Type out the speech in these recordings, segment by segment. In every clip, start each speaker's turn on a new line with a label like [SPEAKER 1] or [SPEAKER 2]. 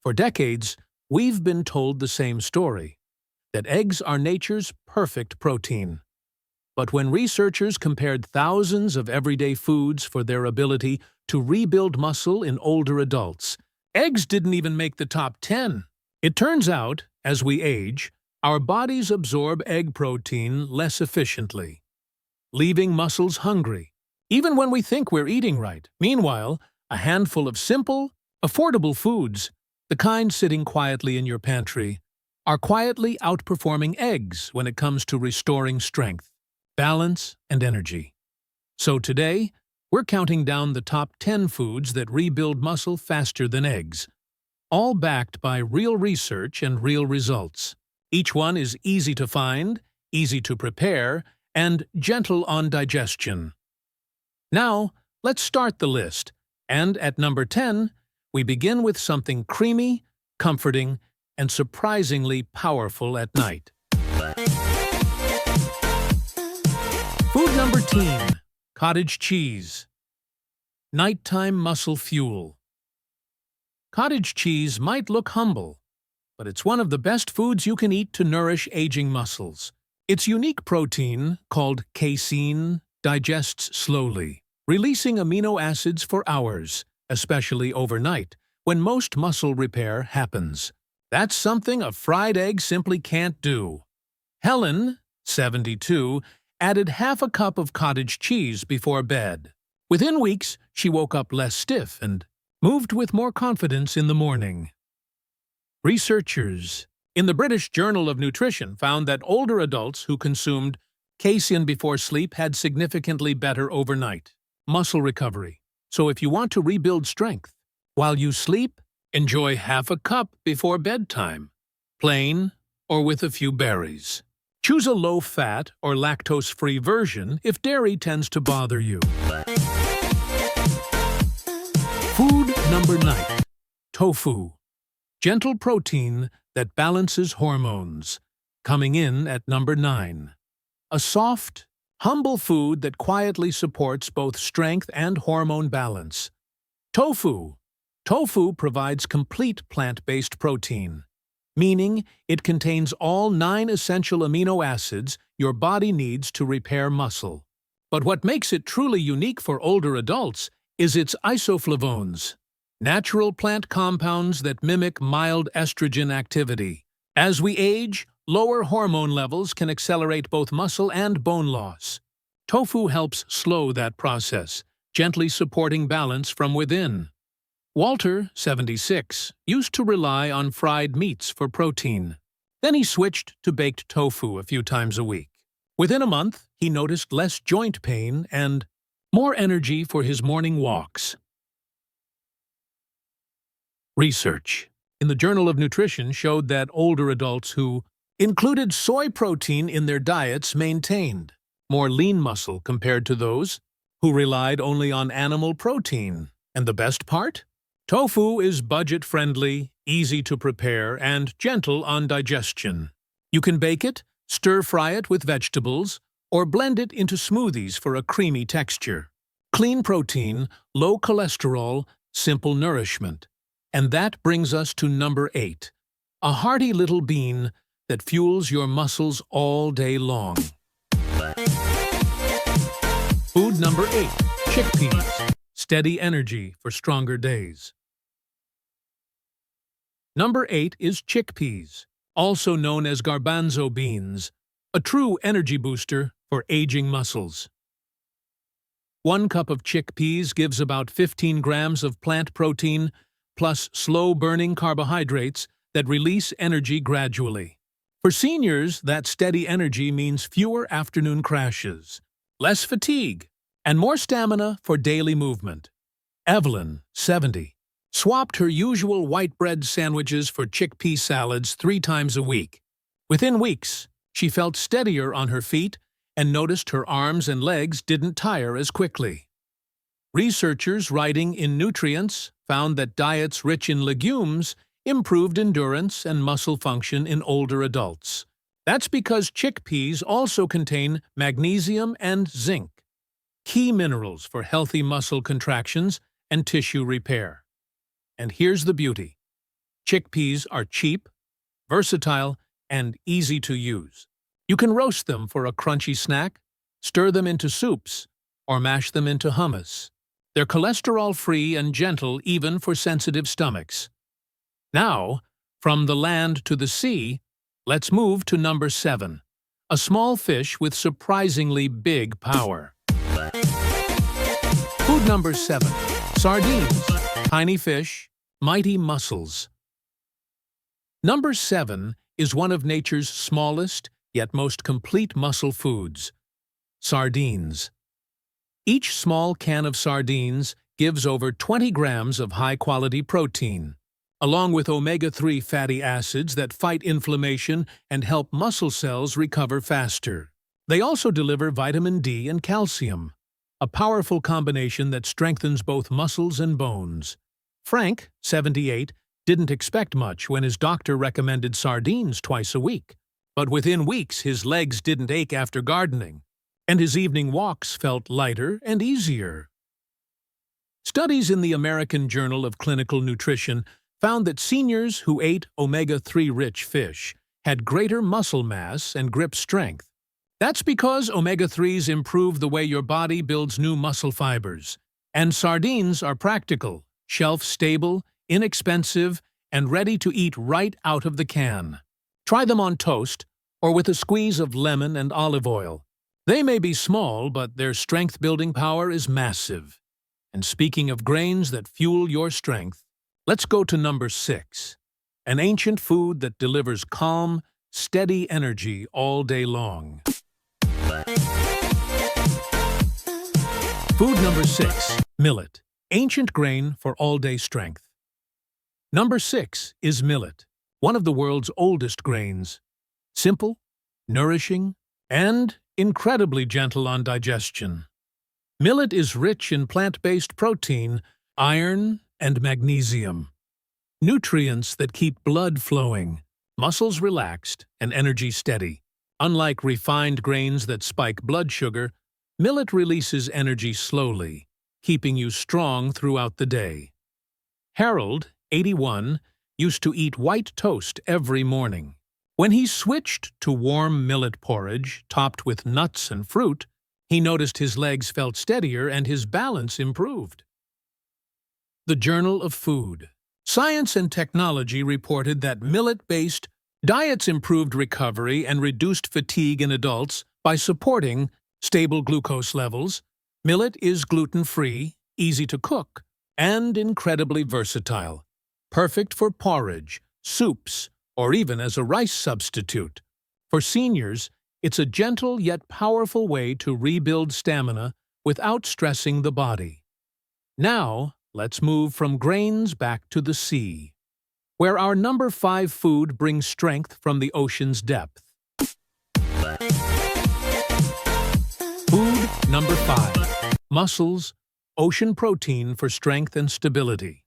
[SPEAKER 1] For decades, we've been told the same story, that eggs are nature's perfect protein. But when researchers compared thousands of everyday foods for their ability to rebuild muscle in older adults, eggs didn't even make the top 10. It turns out, as we age, our bodies absorb egg protein less efficiently, leaving muscles hungry, even when we think we're eating right. Meanwhile, a handful of simple, affordable foods, the kind sitting quietly in your pantry, are quietly outperforming eggs when it comes to restoring strength, balance, and energy. So today, we're counting down the top 10 foods that rebuild muscle faster than eggs, all backed by real research and real results. Each one is easy to find, easy to prepare, and gentle on digestion. Now, let's start the list. And at number 10, we begin with something creamy, comforting, and surprisingly powerful at night. Food number 10, cottage cheese. Nighttime muscle fuel. Cottage cheese might look humble, but it's one of the best foods you can eat to nourish aging muscles. Its unique protein, called casein, digests slowly, releasing amino acids for hours, especially overnight, when most muscle repair happens. That's something a fried egg simply can't do. Helen, 72, added half a cup of cottage cheese before bed. Within weeks, she woke up less stiff and moved with more confidence in the morning. Researchers in the British Journal of Nutrition found that older adults who consumed casein before sleep had significantly better overnight muscle recovery. So if you want to rebuild strength while you sleep, enjoy half a cup before bedtime, plain or with a few berries. Choose a low-fat or lactose-free version if dairy tends to bother you. Food number 9, tofu. Gentle protein that balances hormones. Coming in at number 9. A soft, humble food that quietly supports both strength and hormone balance. Tofu. Tofu provides complete plant-based protein, meaning it contains all 9 essential amino acids your body needs to repair muscle. But what makes it truly unique for older adults is its isoflavones, natural plant compounds that mimic mild estrogen activity. As we age, lower hormone levels can accelerate both muscle and bone loss. Tofu helps slow that process, gently supporting balance from within. Walter, 76, used to rely on fried meats for protein. Then he switched to baked tofu a few times a week. Within a month, he noticed less joint pain and more energy for his morning walks. Research in the Journal of Nutrition showed that older adults who included soy protein in their diets maintained more lean muscle compared to those who relied only on animal protein. And the best part? Tofu is budget-friendly, easy to prepare, and gentle on digestion. You can bake it, stir-fry it with vegetables, or blend it into smoothies for a creamy texture. Clean protein, low cholesterol, simple nourishment. And that brings us to number 8, a hearty little bean that fuels your muscles all day long. Food number 8, chickpeas. Steady energy for stronger days. Number 8 is chickpeas, also known as garbanzo beans, a true energy booster for aging muscles. 1 cup of chickpeas gives about 15 grams of plant protein plus slow-burning carbohydrates that release energy gradually. For seniors, that steady energy means fewer afternoon crashes, less fatigue, and more stamina for daily movement. Evelyn, 70, swapped her usual white bread sandwiches for chickpea salads 3 times a week. Within weeks, she felt steadier on her feet and noticed her arms and legs didn't tire as quickly. Researchers writing in Nutrients found that diets rich in legumes improved endurance and muscle function in older adults. That's because chickpeas also contain magnesium and zinc, key minerals for healthy muscle contractions and tissue repair. And here's the beauty. Chickpeas are cheap, versatile, and easy to use. You can roast them for a crunchy snack, stir them into soups, or mash them into hummus. They're cholesterol-free and gentle even for sensitive stomachs. Now, from the land to the sea, let's move to number 7, a small fish with surprisingly big power. Food number 7, sardines, tiny fish, mighty muscles. Number 7 is one of nature's smallest yet most complete muscle foods, sardines. Each small can of sardines gives over 20 grams of high-quality protein, along with omega-3 fatty acids that fight inflammation and help muscle cells recover faster. They also deliver vitamin D and calcium, a powerful combination that strengthens both muscles and bones. Frank, 78, didn't expect much when his doctor recommended sardines twice a week. But within weeks, his legs didn't ache after gardening, and his evening walks felt lighter and easier. Studies in the American Journal of Clinical Nutrition found that seniors who ate omega-3-rich fish had greater muscle mass and grip strength. That's because omega-3s improve the way your body builds new muscle fibers, and sardines are practical, shelf-stable, inexpensive, and ready to eat right out of the can. Try them on toast or with a squeeze of lemon and olive oil. They may be small, but their strength-building power is massive. And speaking of grains that fuel your strength, let's go to number 6, an ancient food that delivers calm, steady energy all day long. Food number 6, millet, ancient grain for all-day strength. Number 6 is millet, one of the world's oldest grains. Simple, nourishing, and incredibly gentle on digestion. Millet is rich in plant-based protein, iron, and magnesium, nutrients that keep blood flowing, muscles relaxed, and energy steady. Unlike refined grains that spike blood sugar, millet releases energy slowly, keeping you strong throughout the day. Harold, 81, used to eat white toast every morning. When he switched to warm millet porridge topped with nuts and fruit, he noticed his legs felt steadier and his balance improved. The Journal of Food. Science and Technology reported that millet-based diets improved recovery and reduced fatigue in adults by supporting stable glucose levels. Millet is gluten-free, easy to cook, and incredibly versatile. Perfect for porridge, soups, or even as a rice substitute. For seniors, it's a gentle yet powerful way to rebuild stamina without stressing the body. Now, let's move from grains back to the sea, where our number 5 food brings strength from the ocean's depth. Food number 5, mussels, ocean protein for strength and stability.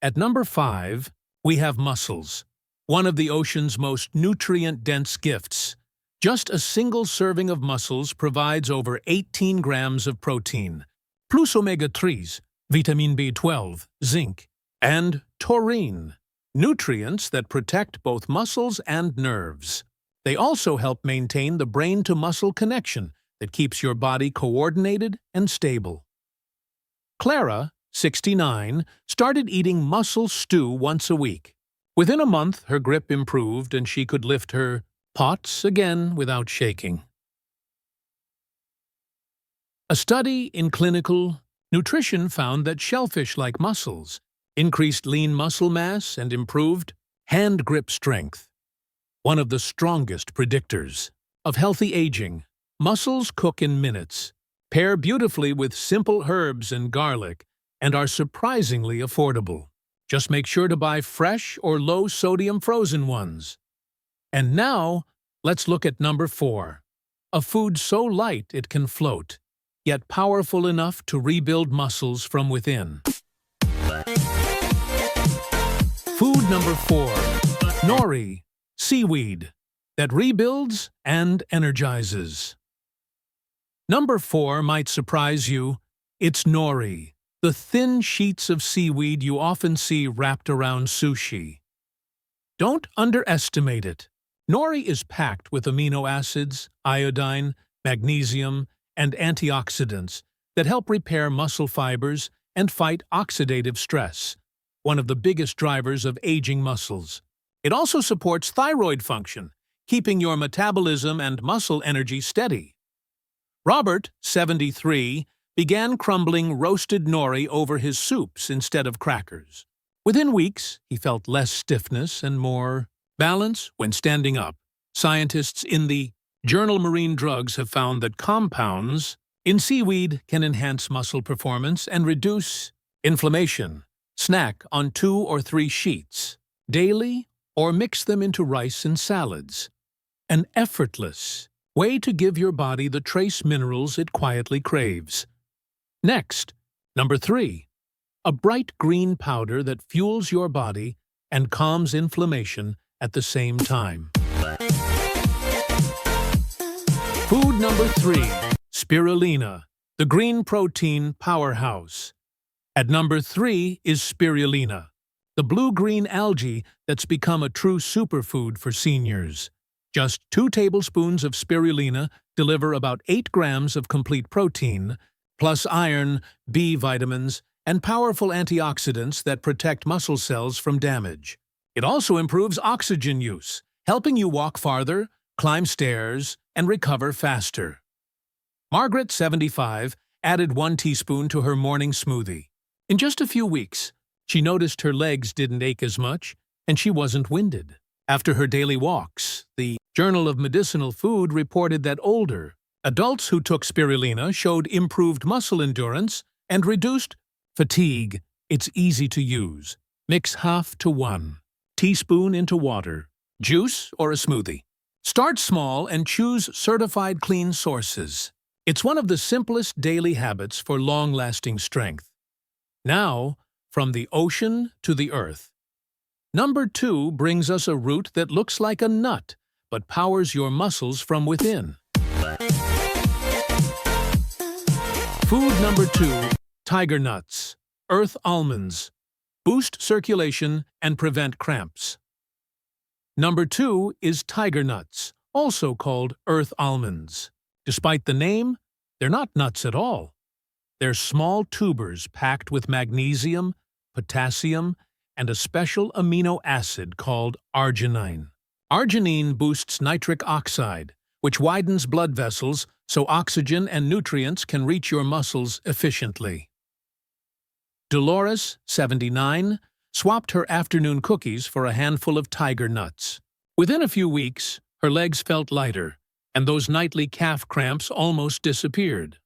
[SPEAKER 1] At number 5, we have mussels, one of the ocean's most nutrient-dense gifts. Just a single serving of mussels provides over 18 grams of protein, plus omega-3s, vitamin B12, zinc, and taurine, nutrients that protect both muscles and nerves. They also help maintain the brain-to-muscle connection that keeps your body coordinated and stable. Clara, 69, started eating mussel stew once a week. Within a month, her grip improved and she could lift her pots again without shaking. A study in clinical nutrition found that shellfish-like mussels increased lean muscle mass and improved hand grip strength. One of the strongest predictors of healthy aging, mussels cook in minutes, pair beautifully with simple herbs and garlic, and are surprisingly affordable. Just make sure to buy fresh or low-sodium frozen ones. And now, let's look at number 4, a food so light it can float, yet powerful enough to rebuild muscles from within. Food number 4, nori, seaweed, that rebuilds and energizes. Number 4 might surprise you. It's nori, the thin sheets of seaweed you often see wrapped around sushi. Don't underestimate it. Nori is packed with amino acids, iodine, magnesium, and antioxidants that help repair muscle fibers and fight oxidative stress, one of the biggest drivers of aging muscles. It also supports thyroid function, keeping your metabolism and muscle energy steady. Robert, 73, began crumbling roasted nori over his soups instead of crackers. Within weeks, he felt less stiffness and more balance when standing up. Scientists in the journal Marine Drugs have found that compounds in seaweed can enhance muscle performance and reduce inflammation. Snack on 2 or 3 sheets daily or mix them into rice and salads. An effortless way to give your body the trace minerals it quietly craves. Next, number 3. A bright green powder that fuels your body and calms inflammation at the same time. Food number 3. Spirulina, the green protein powerhouse. At number 3 is spirulina, the blue-green algae that's become a true superfood for seniors. Just 2 tablespoons of spirulina deliver about 8 grams of complete protein, plus iron, B vitamins, and powerful antioxidants that protect muscle cells from damage. It also improves oxygen use, helping you walk farther, climb stairs, and recover faster. Margaret, 75, added 1 teaspoon to her morning smoothie. In just a few weeks, she noticed her legs didn't ache as much, and she wasn't winded. After her daily walks, the Journal of Medicinal Food reported that older adults who took spirulina showed improved muscle endurance and reduced fatigue. It's easy to use. Mix half to 1 teaspoon into water, juice, or a smoothie. Start small and choose certified clean sources. It's one of the simplest daily habits for long-lasting strength. Now, from the ocean to the earth. Number 2 brings us a root that looks like a nut, but powers your muscles from within. Food number 2, tiger nuts, earth almonds, boost circulation and prevent cramps. Number 2 is tiger nuts, also called earth almonds. Despite the name, they're not nuts at all. They're small tubers packed with magnesium, potassium, and a special amino acid called arginine. Arginine boosts nitric oxide, which widens blood vessels so oxygen and nutrients can reach your muscles efficiently. Dolores, 79, swapped her afternoon cookies for a handful of tiger nuts. Within a few weeks, her legs felt lighter, and those nightly calf cramps almost disappeared.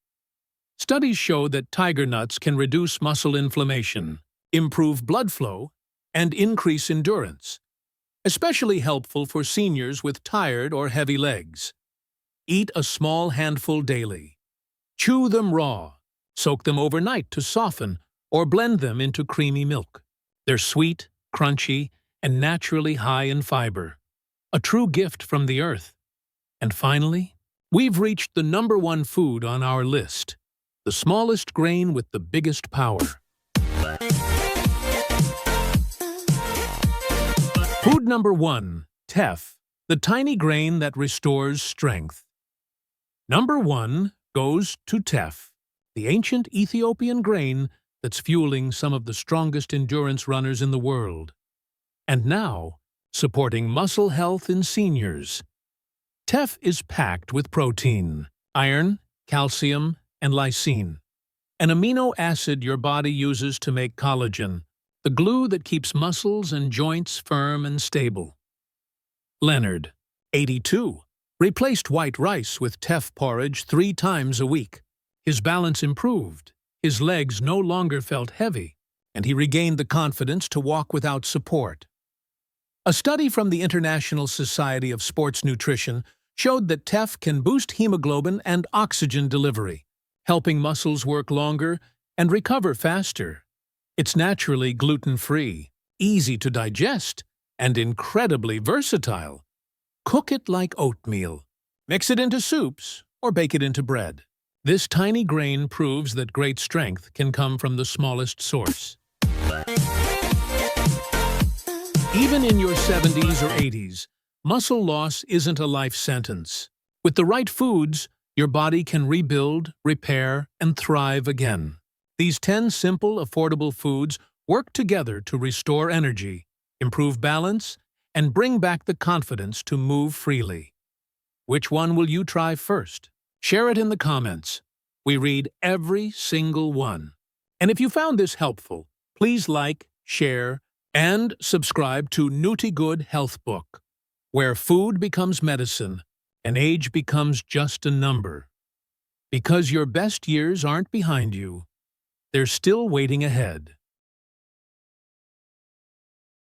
[SPEAKER 1] Studies show that tiger nuts can reduce muscle inflammation, improve blood flow, and increase endurance, especially helpful for seniors with tired or heavy legs. Eat a small handful daily. Chew them raw, soak them overnight to soften, or blend them into creamy milk. They're sweet, crunchy, and naturally high in fiber. A true gift from the earth. And finally, we've reached the number 1 food on our list, the smallest grain with the biggest power. Food number 1, teff, the tiny grain that restores strength. Number 1 goes to teff, the ancient Ethiopian grain that's fueling some of the strongest endurance runners in the world. And now, supporting muscle health in seniors. Teff is packed with protein, iron, calcium, and lysine, an amino acid your body uses to make collagen, the glue that keeps muscles and joints firm and stable. Leonard, 82, replaced white rice with teff porridge 3 times a week. His balance improved, his legs no longer felt heavy, and he regained the confidence to walk without support. A study from the International Society of Sports Nutrition showed that teff can boost hemoglobin and oxygen delivery, helping muscles work longer and recover faster. It's naturally gluten-free, easy to digest, and incredibly versatile. Cook it like oatmeal. Mix it into soups or bake it into bread. This tiny grain proves that great strength can come from the smallest source. Even in your 70s or 80s, muscle loss isn't a life sentence. With the right foods, your body can rebuild, repair, and thrive again. These 10 simple, affordable foods work together to restore energy, improve balance, and bring back the confidence to move freely. Which one will you try first? Share it in the comments. We read every single one. And if you found this helpful, please like, share, and subscribe to Nutty Good Health Book, where food becomes medicine and age becomes just a number. Because your best years aren't behind you, they're still waiting ahead.